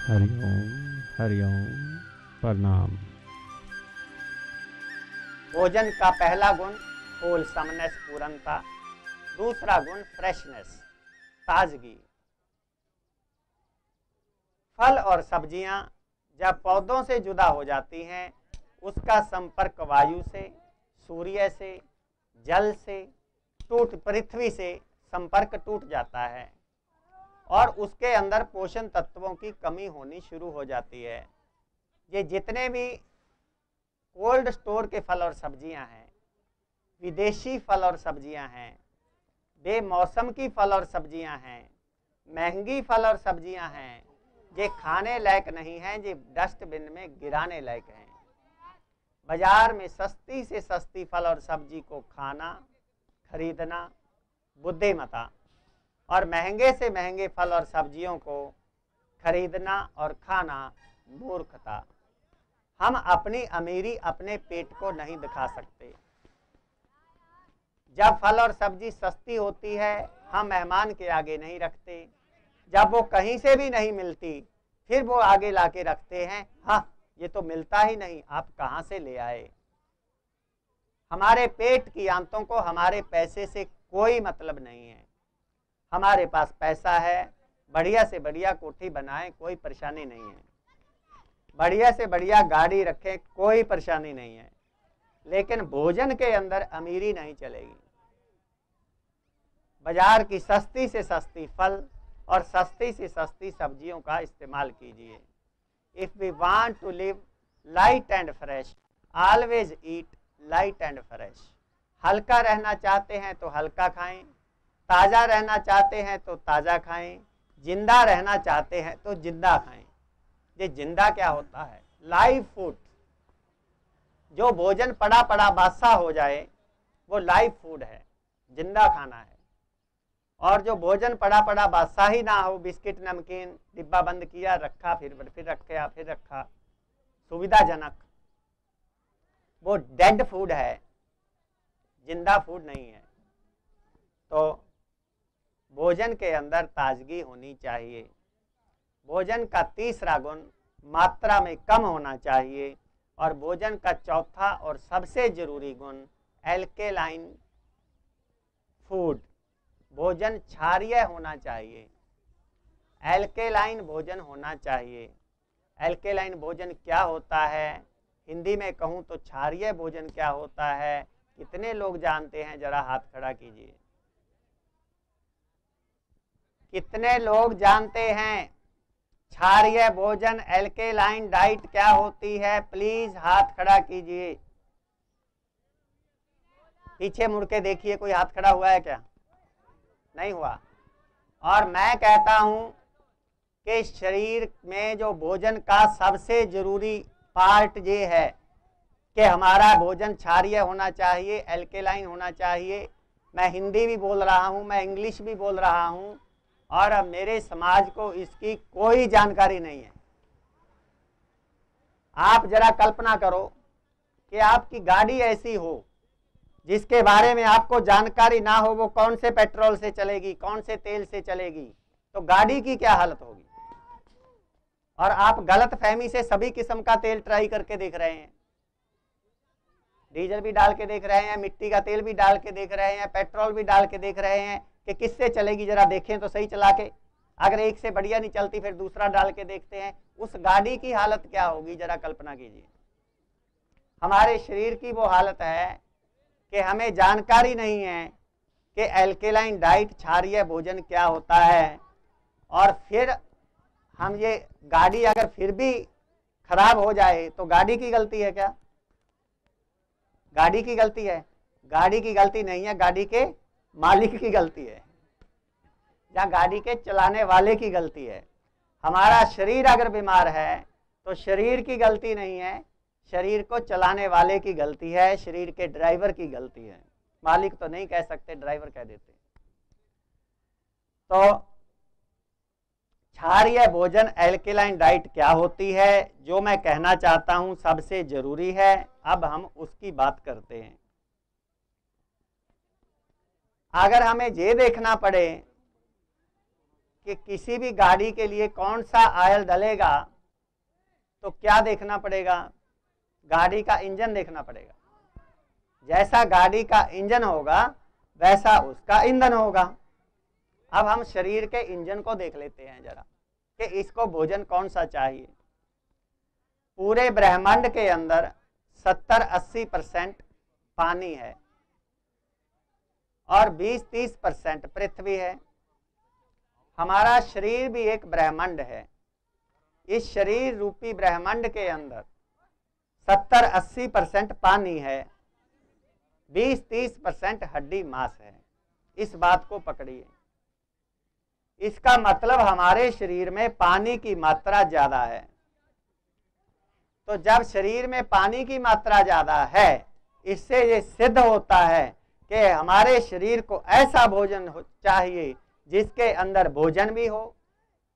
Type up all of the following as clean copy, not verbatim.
हरिओम प्रणाम। भोजन का पहला गुण होलसमनेस, पूर्णता। दूसरा गुण फ्रेशनेस, ताजगी। फल और सब्जियां जब पौधों से जुदा हो जाती हैं, उसका संपर्क वायु से, सूर्य से, जल से पृथ्वी से संपर्क टूट जाता है और उसके अंदर पोषण तत्वों की कमी होनी शुरू हो जाती है। ये जितने भी कोल्ड स्टोर के फल और सब्जियां हैं, विदेशी फल और सब्जियां हैं, बेमौसम की फल और सब्जियां हैं, महंगी फल और सब्जियां हैं, ये खाने लायक नहीं हैं, ये डस्टबिन में गिराने लायक हैं। बाजार में सस्ती से सस्ती फल और सब्जी को खाना, खरीदना बुद्धिमता, और महंगे से महंगे फल और सब्जियों को खरीदना और खाना मूर्खता। हम अपनी अमीरी अपने पेट को नहीं दिखा सकते। जब फल और सब्जी सस्ती होती है, हम मेहमान के आगे नहीं रखते। जब वो कहीं से भी नहीं मिलती, फिर वो आगे लाके रखते हैं, हाँ ये तो मिलता ही नहीं, आप कहाँ से ले आए। हमारे पेट की आंतों को हमारे पैसे से कोई मतलब नहीं है। हमारे पास पैसा है, बढ़िया से बढ़िया कोठी बनाएं, कोई परेशानी नहीं है। बढ़िया से बढ़िया गाड़ी रखें, कोई परेशानी नहीं है। लेकिन भोजन के अंदर अमीरी नहीं चलेगी। बाजार की सस्ती से सस्ती फल और सस्ती से सस्ती सब्जियों का इस्तेमाल कीजिए। If we want to live light and fresh, always eat light and fresh. हल्का रहना चाहते हैं तो हल्का खाएं, ताज़ा रहना चाहते हैं तो ताज़ा खाएं, जिंदा रहना चाहते हैं तो जिंदा खाएं। ये जिंदा क्या होता है? Live food. जो भोजन पड़ा पड़ा बासा हो जाए वो लाइव फूड है, जिंदा खाना है। और जो भोजन पड़ा पड़ा बासा ही ना हो, बिस्किट नमकीन डिब्बा बंद किया, रखा, फिर रखा, फिर रखा, सुविधाजनक, वो डेड फूड है, जिंदा फूड नहीं है। तो भोजन के अंदर ताजगी होनी चाहिए। भोजन का तीसरा गुण मात्रा में कम होना चाहिए। और भोजन का चौथा और सबसे जरूरी गुण एल्केलाइन फूड, भोजन क्षारीय होना चाहिए। एल्केलाइन भोजन होना चाहिए। एल्केलाइन भोजन क्या होता है? हिंदी में कहूँ तो क्षारीय भोजन क्या होता है? कितने लोग जानते हैं? जरा हाथ खड़ा कीजिए। कितने लोग जानते हैं क्षारीय भोजन, एल्केलाइन डाइट क्या होती है? प्लीज हाथ खड़ा कीजिए। पीछे मुड़ के देखिए, कोई हाथ खड़ा हुआ है क्या? नहीं हुआ। और मैं कहता हूं कि शरीर में जो भोजन का सबसे जरूरी पार्ट ये है कि हमारा भोजन क्षारीय होना चाहिए, एल्केलाइन होना चाहिए। मैं हिंदी भी बोल रहा हूं, मैं इंग्लिश भी बोल रहा हूं, और अब मेरे समाज को इसकी कोई जानकारी नहीं है। आप जरा कल्पना करो कि आपकी गाड़ी ऐसी हो जिसके बारे में आपको जानकारी ना हो, वो कौन से पेट्रोल से चलेगी, कौन से तेल से चलेगी, तो गाड़ी की क्या हालत होगी। और आप गलत फहमी से सभी किस्म का तेल ट्राई करके देख रहे हैं। डीजल भी डाल के देख रहे हैं, मिट्टी का तेल भी डाल के देख रहे हैं, पेट्रोल भी डाल के देख रहे हैं कि किससे चलेगी, जरा देखें तो सही चला के। अगर एक से बढ़िया नहीं चलती, फिर दूसरा डाल के देखते हैं, उस गाड़ी की हालत क्या होगी, जरा कल्पना कीजिए। हमारे शरीर की वो हालत है कि हमें जानकारी नहीं है कि एल्केलाइन डाइट, क्षारीय भोजन क्या होता है। और फिर हम ये गाड़ी अगर फिर भी खराब हो जाए तो गाड़ी की गलती है क्या? गाड़ी की गलती है? गाड़ी की गलती नहीं है, गाड़ी के मालिक की गलती है, या गाड़ी के चलाने वाले की गलती है। हमारा शरीर अगर बीमार है तो शरीर की गलती नहीं है, शरीर को चलाने वाले की गलती है, शरीर के ड्राइवर की गलती है। मालिक तो नहीं कह सकते, ड्राइवर कह देते। तो क्षारीय भोजन, एल्केलाइन डाइट क्या होती है, जो मैं कहना चाहता हूं सबसे जरूरी है। अब हम उसकी बात करते हैं। अगर हमें ये देखना पड़े कि किसी भी गाड़ी के लिए कौन सा ऑयल डलेगा तो क्या देखना पड़ेगा, गाड़ी का इंजन देखना पड़ेगा। जैसा गाड़ी का इंजन होगा वैसा उसका ईंधन होगा। अब हम शरीर के इंजन को देख लेते हैं जरा कि इसको भोजन कौन सा चाहिए। पूरे ब्रह्मांड के अंदर 70-80% पानी है और 20-30% पृथ्वी है। हमारा शरीर भी एक ब्रह्मांड है। इस शरीर रूपी ब्रह्मांड के अंदर 70-80% पानी है, 20-30% हड्डी मांस है। इस बात को पकड़िए। इसका मतलब हमारे शरीर में पानी की मात्रा ज्यादा है। तो जब शरीर में पानी की मात्रा ज्यादा है, इससे ये सिद्ध होता है कि हमारे शरीर को ऐसा भोजन चाहिए जिसके अंदर भोजन भी हो।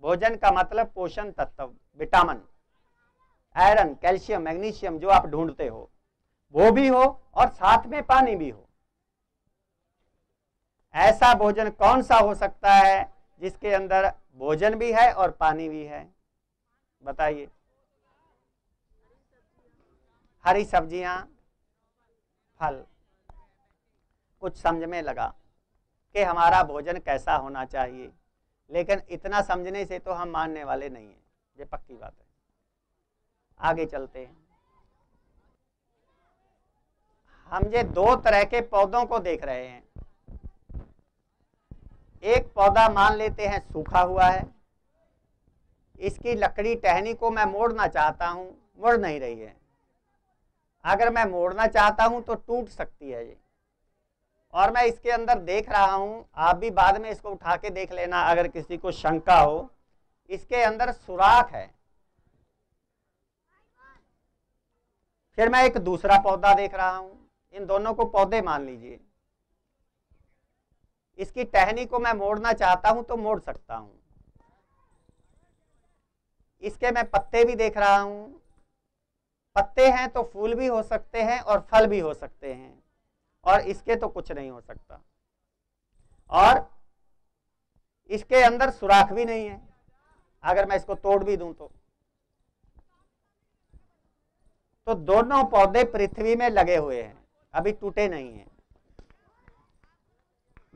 भोजन का मतलब पोषण तत्व, विटामिन, आयरन, कैल्शियम, मैग्नीशियम जो आप ढूंढते हो वो भी हो और साथ में पानी भी हो। ऐसा भोजन कौन सा हो सकता है जिसके अंदर भोजन भी है और पानी भी है? बताइए। हरी सब्जियां, फल। कुछ समझ में लगा कि हमारा भोजन कैसा होना चाहिए, लेकिन इतना समझने से तो हम मानने वाले नहीं हैं, ये पक्की बात है। आगे चलते हैं। हम ये दो तरह के पौधों को देख रहे हैं। एक पौधा मान लेते हैं सूखा हुआ है, इसकी लकड़ी टहनी को मैं मोड़ना चाहता हूं, मुड़ नहीं रही है। अगर मैं मोड़ना चाहता हूं तो टूट सकती है ये, और मैं इसके अंदर देख रहा हूं, आप भी बाद में इसको उठा के देख लेना अगर किसी को शंका हो। इसके अंदर सुराख है। फिर मैं एक दूसरा पौधा देख रहा हूं, इन दोनों को पौधे मान लीजिए। इसकी टहनी को मैं मोड़ना चाहता हूं तो मोड़ सकता हूं। इसके मैं पत्ते भी देख रहा हूं। पत्ते हैं तो फूल भी हो सकते हैं और फल भी हो सकते हैं, और इसके तो कुछ नहीं हो सकता। और इसके अंदर सुराख भी नहीं है, अगर मैं इसको तोड़ भी दूं तो दोनों पौधे पृथ्वी में लगे हुए हैं, अभी टूटे नहीं हैं।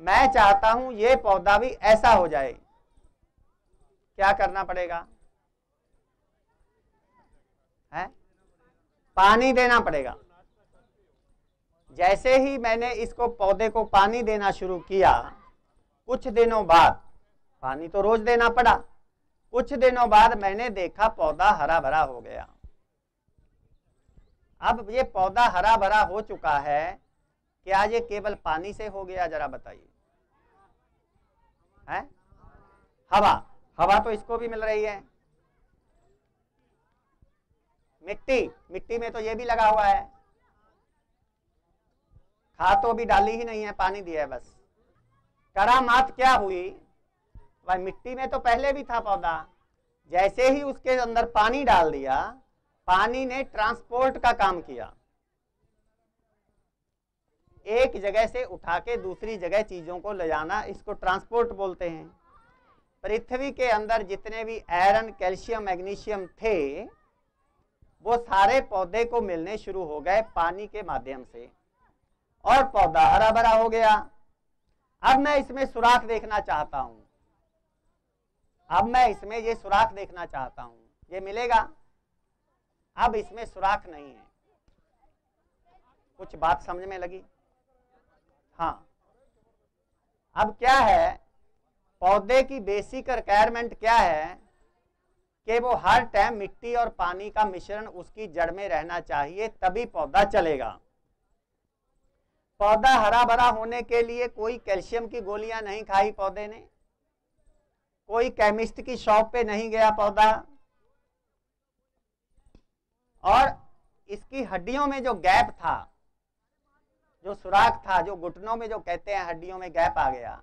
मैं चाहता हूं ये पौधा भी ऐसा हो जाए, क्या करना पड़ेगा? है? पानी देना पड़ेगा। जैसे ही मैंने इसको पौधे को पानी देना शुरू किया, कुछ दिनों बाद, पानी तो रोज देना पड़ा, कुछ दिनों बाद मैंने देखा पौधा हरा भरा हो गया। अब ये पौधा हरा भरा हो चुका है, क्या ये केवल पानी से हो गया? जरा बताइए। है? हवा, हवा तो इसको भी मिल रही है। मिट्टी, मिट्टी में तो ये भी लगा हुआ है। खाद तो अभी डाली ही नहीं है, पानी दिया है बस। करामात क्या हुई? भाई मिट्टी में तो पहले भी था पौधा, जैसे ही उसके अंदर पानी डाल दिया, पानी ने ट्रांसपोर्ट का काम किया। एक जगह से उठा के दूसरी जगह चीजों को ले जाना, इसको ट्रांसपोर्ट बोलते हैं। पृथ्वी के अंदर जितने भी आयरन, कैल्शियम, मैग्नीशियम थे, वो सारे पौधे को मिलने शुरू हो गए पानी के माध्यम से, और पौधा हरा भरा हो गया। अब मैं इसमें सुराख देखना चाहता हूं, अब मैं इसमें ये सुराख देखना चाहता हूं, ये मिलेगा? अब इसमें सुराख नहीं है। कुछ बात समझ में लगी? हाँ। अब क्या है, पौधे की बेसिक रिक्वायरमेंट क्या है कि वो हर टाइम मिट्टी और पानी का मिश्रण उसकी जड़ में रहना चाहिए, तभी पौधा चलेगा। पौधा हरा भरा होने के लिए कोई कैल्शियम की गोलियां नहीं खाई पौधे ने, कोई केमिस्ट की शॉप पे नहीं गया पौधा, और इसकी हड्डियों में जो गैप था, जो सुराख था, जो घुटनों में जो कहते हैं हड्डियों में गैप आ गया,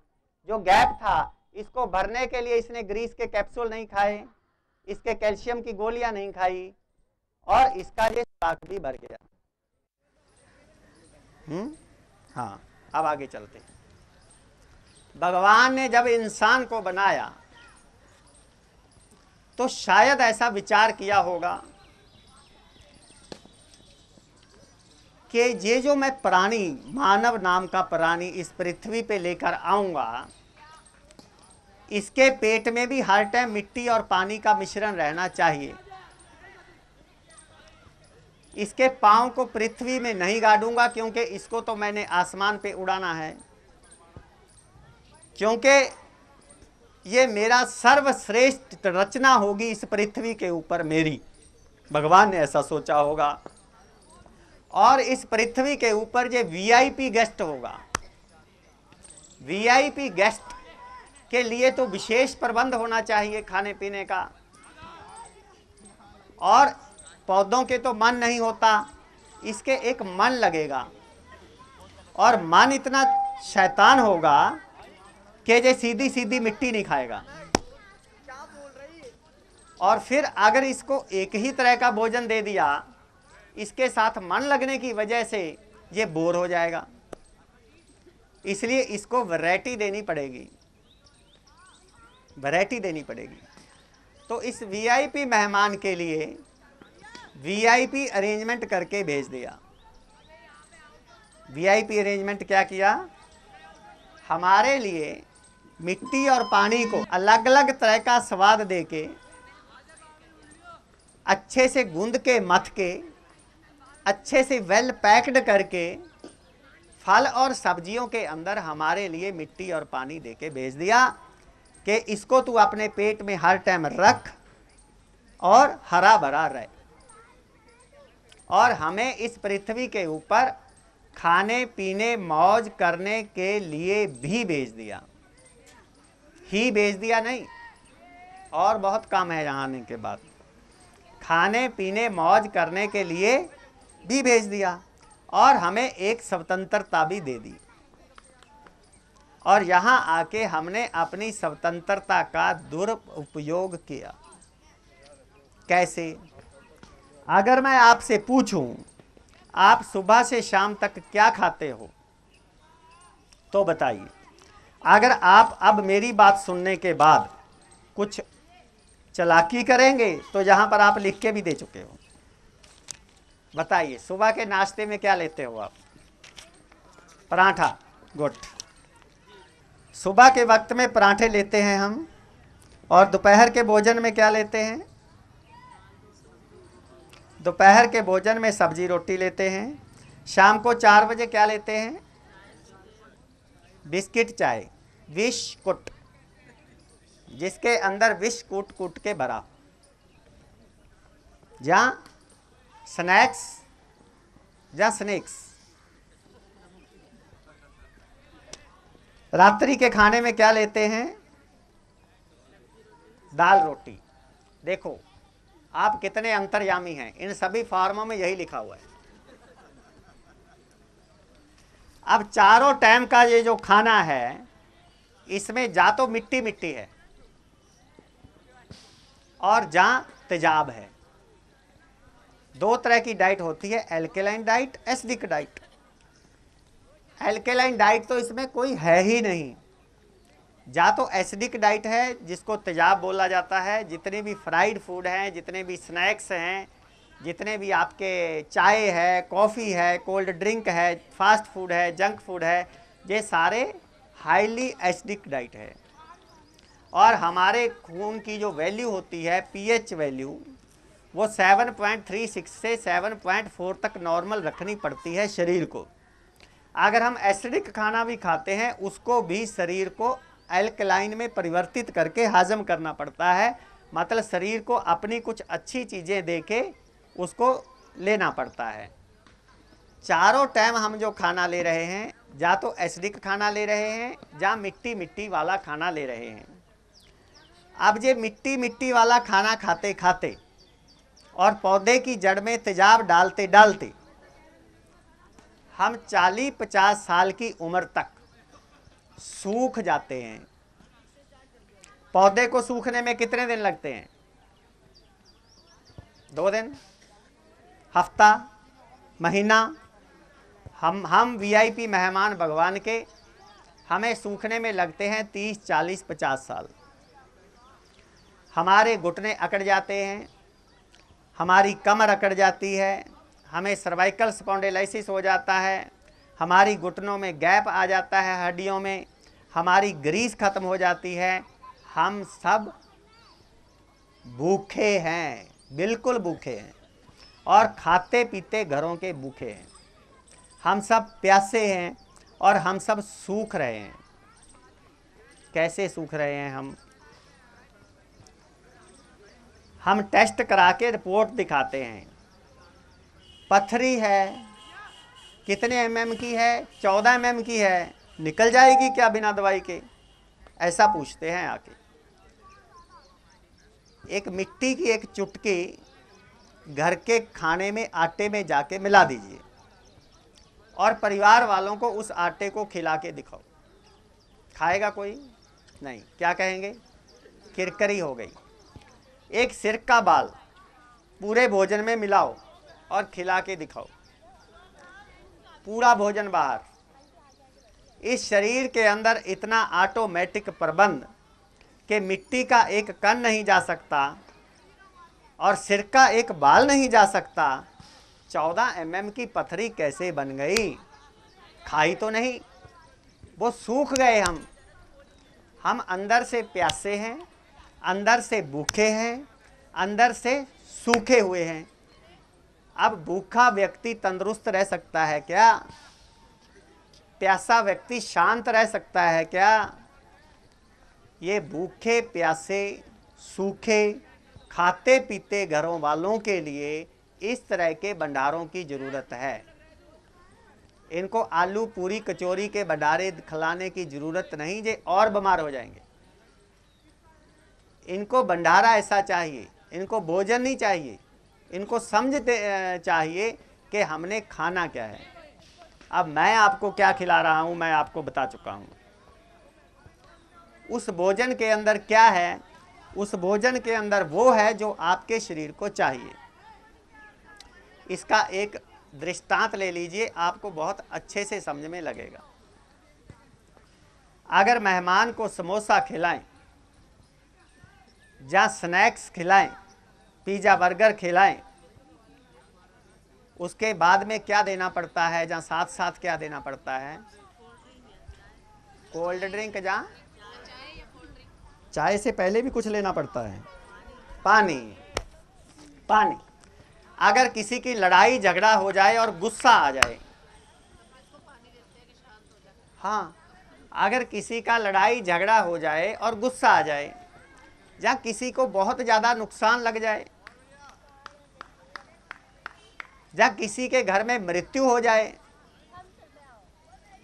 जो गैप था, इसको भरने के लिए इसने ग्रीस के कैप्सूल नहीं खाए, इसके कैल्शियम की गोलियां नहीं खाई, और इसका ये सुराख भी भर गया। हाँ, अब आगे चलते हैं। भगवान ने जब इंसान को बनाया तो शायद ऐसा विचार किया होगा कि ये जो मैं प्राणी, मानव नाम का प्राणी इस पृथ्वी पे लेकर आऊंगा, इसके पेट में भी हर टाइम मिट्टी और पानी का मिश्रण रहना चाहिए। इसके पांव को पृथ्वी में नहीं गाड़ूंगा, क्योंकि इसको तो मैंने आसमान पे उड़ाना है, क्योंकि ये मेरा सर्वश्रेष्ठ रचना होगी इस पृथ्वी के ऊपर मेरी। भगवान ने ऐसा सोचा होगा। और इस पृथ्वी के ऊपर ये वीआईपी गेस्ट होगा। वीआईपी गेस्ट के लिए तो विशेष प्रबंध होना चाहिए खाने पीने का। और पौधों के तो मन नहीं होता, इसके एक मन लगेगा, और मन इतना शैतान होगा कि ये सीधी सीधी मिट्टी नहीं खाएगा। और फिर अगर इसको एक ही तरह का भोजन दे दिया, इसके साथ मन लगने की वजह से ये बोर हो जाएगा। इसलिए इसको वैरायटी देनी पड़ेगी, वैरायटी देनी पड़ेगी। तो इस वीआईपी मेहमान के लिए वीआईपी अरेंजमेंट करके भेज दिया। वीआईपी अरेंजमेंट क्या किया? हमारे लिए मिट्टी और पानी को अलग अलग तरह का स्वाद देके, अच्छे से गूंद के मथ के, अच्छे से वेल पैक्ड करके, फल और सब्जियों के अंदर हमारे लिए मिट्टी और पानी देके भेज दिया कि इसको तू अपने पेट में हर टाइम रख और हरा भरा रहे। और हमें इस पृथ्वी के ऊपर खाने पीने मौज करने के लिए भी भेज दिया। ही भेज दिया नहीं, और बहुत काम है यहाँ आने के बाद। खाने पीने मौज करने के लिए भी भेज दिया, और हमें एक स्वतंत्रता भी दे दी। और यहाँ आके हमने अपनी स्वतंत्रता का दुरुपयोग किया। कैसे? अगर मैं आपसे पूछूं आप सुबह से शाम तक क्या खाते हो, तो बताइए। अगर आप अब मेरी बात सुनने के बाद कुछ चालाकी करेंगे तो यहाँ पर आप लिख के भी दे चुके हो। बताइए, सुबह के नाश्ते में क्या लेते हो आप? पराठा। गुड। सुबह के वक्त में पराठे लेते हैं हम। और दोपहर के भोजन में क्या लेते हैं? दोपहर के भोजन में सब्जी रोटी लेते हैं। शाम को 4 बजे क्या लेते हैं? बिस्किट चाय, बिस्कुट, जिसके अंदर विष कूट कूट के भरा, जहाँ स्नैक्स, जहाँ स्नैक्स। रात्रि के खाने में क्या लेते हैं? दाल रोटी। देखो आप कितने अंतर्यामी हैं, इन सभी फॉर्मों में यही लिखा हुआ है। अब चारों टाइम का ये जो खाना है, इसमें जा तो मिट्टी मिट्टी है और जहां तेजाब है। 2 तरह की डाइट होती है, alkaline diet, acidic diet. Alkaline diet तो इसमें कोई है ही नहीं। या तो एसिडिक डाइट है जिसको तेजाब बोला जाता है। जितने भी फ्राइड फूड हैं, जितने भी स्नैक्स हैं, जितने भी आपके चाय है, कॉफ़ी है, कोल्ड ड्रिंक है, फास्ट फूड है, जंक फूड है, ये सारे हाईली एसिडिक डाइट है। और हमारे खून की जो वैल्यू होती है, पीएच वैल्यू, वो 7.36 से 7.4 तक नॉर्मल रखनी पड़ती है शरीर को। अगर हम एसिडिक खाना भी खाते हैं, उसको भी शरीर को एल्कलाइन में परिवर्तित करके हजम करना पड़ता है। मतलब शरीर को अपनी कुछ अच्छी चीज़ें देके उसको लेना पड़ता है। चारों टाइम हम जो खाना ले रहे हैं, या तो एसिडिक खाना ले रहे हैं, या मिट्टी मिट्टी वाला खाना ले रहे हैं। अब ये मिट्टी मिट्टी वाला खाना खाते खाते और पौधे की जड़ में तेजाब डालते डालते हम 40-50 साल की उम्र तक सूख जाते हैं। पौधे को सूखने में कितने दिन लगते हैं? 2 दिन, हफ्ता, महीना। हम वीआईपी मेहमान भगवान के, हमें सूखने में लगते हैं 30, 40, 50 साल। हमारे घुटने अकड़ जाते हैं, हमारी कमर अकड़ जाती है, हमें सर्वाइकल स्पॉन्डिलाइसिस हो जाता है, हमारी घुटनों में गैप आ जाता है, हड्डियों में हमारी ग्रीस खत्म हो जाती है। हम सब भूखे हैं, बिल्कुल भूखे हैं, और खाते पीते घरों के भूखे हैं। हम सब प्यासे हैं और हम सब सूख रहे हैं। कैसे सूख रहे हैं हम टेस्ट करा के रिपोर्ट दिखाते हैं। पथरी है, कितने mm की है? 14 mm की है। निकल जाएगी क्या बिना दवाई के? ऐसा पूछते हैं आके। एक मिट्टी की एक चुटकी घर के खाने में, आटे में जाके मिला दीजिए और परिवार वालों को उस आटे को खिला के दिखाओ। खाएगा कोई? नहीं। क्या कहेंगे? किरकरी हो गई। एक सिर का बाल पूरे भोजन में मिलाओ और खिला के दिखाओ, पूरा भोजन बाहर। इस शरीर के अंदर इतना ऑटोमेटिक प्रबंध कि मिट्टी का एक कण नहीं जा सकता और सिर का एक बाल नहीं जा सकता। 14 mm की पथरी कैसे बन गई? खाई तो नहीं, वो सूख गए। हम अंदर से प्यासे हैं, अंदर से भूखे हैं, अंदर से सूखे हुए हैं। अब भूखा व्यक्ति तंदुरुस्त रह सकता है क्या? प्यासा व्यक्ति शांत रह सकता है क्या? ये भूखे प्यासे सूखे खाते पीते घरों वालों के लिए इस तरह के भंडारों की ज़रूरत है। इनको आलू पूरी कचौरी के भंडारे खिलाने की ज़रूरत नहीं, जे और बीमार हो जाएंगे। इनको भंडारा ऐसा चाहिए, इनको भोजन नहीं चाहिए, इनको समझ चाहिए कि हमने खाना क्या है। अब मैं आपको क्या खिला रहा हूँ, मैं आपको बता चुका हूँ। उस भोजन के अंदर क्या है? उस भोजन के अंदर वो है जो आपके शरीर को चाहिए। इसका एक दृष्टांत ले लीजिए, आपको बहुत अच्छे से समझ में लगेगा। अगर मेहमान को समोसा खिलाएं या स्नैक्स खिलाएं, पिज़्ज़ा बर्गर खिलाएं, उसके बाद में क्या देना पड़ता है? जहाँ साथ साथ क्या देना पड़ता है? Cold drink. जहाँ चाय से पहले भी कुछ लेना पड़ता है, पानी। पानी। अगर किसी की लड़ाई झगड़ा हो जाए और गुस्सा आ जाए, हाँ, अगर किसी का लड़ाई झगड़ा हो जाए और गुस्सा आ जाए, या किसी को बहुत ज़्यादा नुकसान लग जाए, या किसी के घर में मृत्यु हो जाए,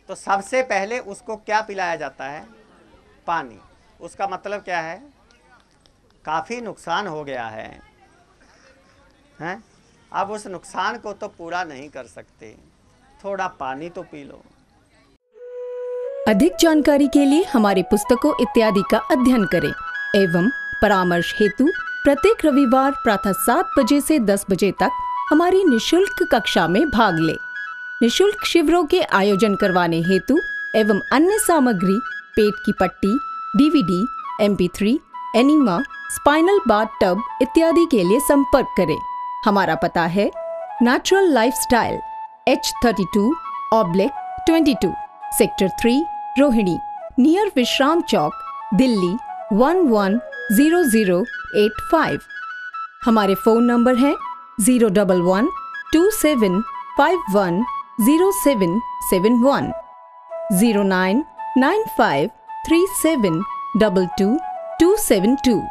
तो सबसे पहले उसको क्या पिलाया जाता है? पानी। उसका मतलब क्या है? काफ़ी नुकसान हो गया है, हैं? अब उस नुकसान को तो पूरा नहीं कर सकते, थोड़ा पानी तो पी लो। अधिक जानकारी के लिए हमारी पुस्तकों इत्यादि का अध्ययन करें एवं परामर्श हेतु प्रत्येक रविवार प्रातः 7 बजे से 10 बजे तक हमारी निशुल्क कक्षा में भाग लें। निशुल्क शिविरों के आयोजन करवाने हेतु एवं अन्य सामग्री, पेट की पट्टी, DVD, MP3, enema, spinal bath tub इत्यादि के लिए संपर्क करें। हमारा पता है natural lifestyle, H32/22, sector 3, Rohini, near विश्राम चौक, दिल्ली 110085। हमारे फ़ोन नंबर हैं 01127510771, 099537222272।